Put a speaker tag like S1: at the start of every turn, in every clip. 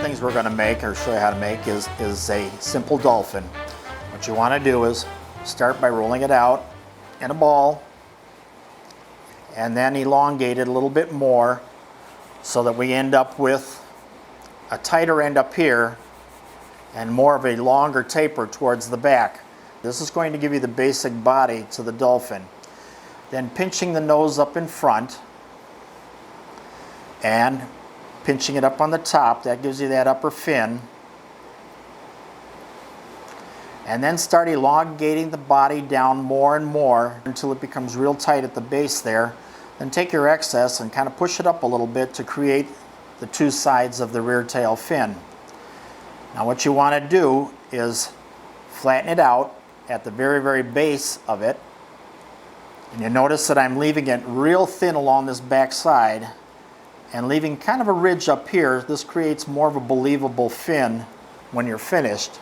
S1: things we're going to make, or show you how to make, is a simple dolphin. What you want to do is start by rolling it out in a ball and then elongate it a little bit more so that we end up with a tighter end up here and more of a longer taper towards the back. This is going to give you the basic body to the dolphin. Then pinching the nose up in front and pinching it up on the top, that gives you that upper fin. And then start elongating the body down more and more until it becomes real tight at the base there. Then take your excess and kind of push it up a little bit to create the two sides of the rear tail fin. Now what you want to do is flatten it out at the very, very base of it. And you notice that I'm leaving it real thin along this back side and leaving kind of a ridge up here. This creates more of a believable fin when you're finished.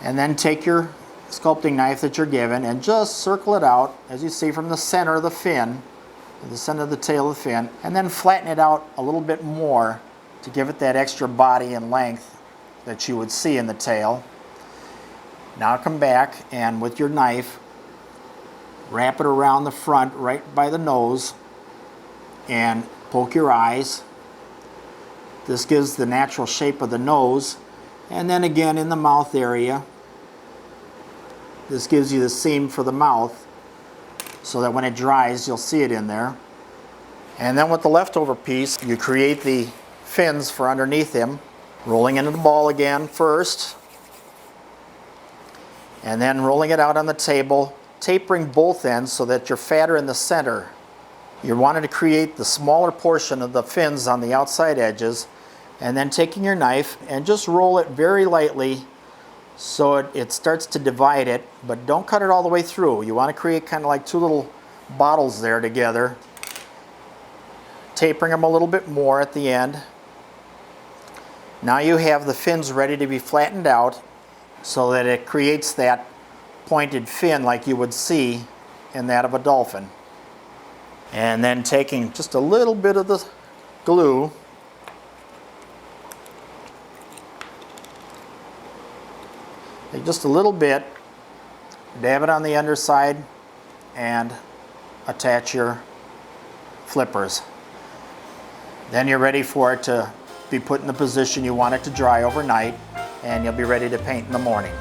S1: And then take your sculpting knife that you're given and just circle it out, as you see, from the center of the fin, the center of the tail of the fin, and then flatten it out a little bit more to give it that extra body and length that you would see in the tail. Now come back and with your knife, wrap it around the front right by the nose and poke your eyes. This gives the natural shape of the nose. And then again in the mouth area, this gives you the seam for the mouth so that when it dries you'll see it in there. And then with the leftover piece you create the fins for underneath him, rolling into the ball again first and then rolling it out on the table, tapering both ends so that you're fatter in the center. You're wanting to create the smaller portion of the fins on the outside edges, and then taking your knife and just roll it very lightly so it starts to divide it, but don't cut it all the way through. You want to create kind of like two little bottles there together, tapering them a little bit more at the end. Now you have the fins ready to be flattened out so that it creates that pointed fin like you would see in that of a dolphin. And then taking just a little bit of the glue, take just a little bit, dab it on the underside, and attach your flippers. Then you're ready for it to be put in the position you want it to dry overnight, and you'll be ready to paint in the morning.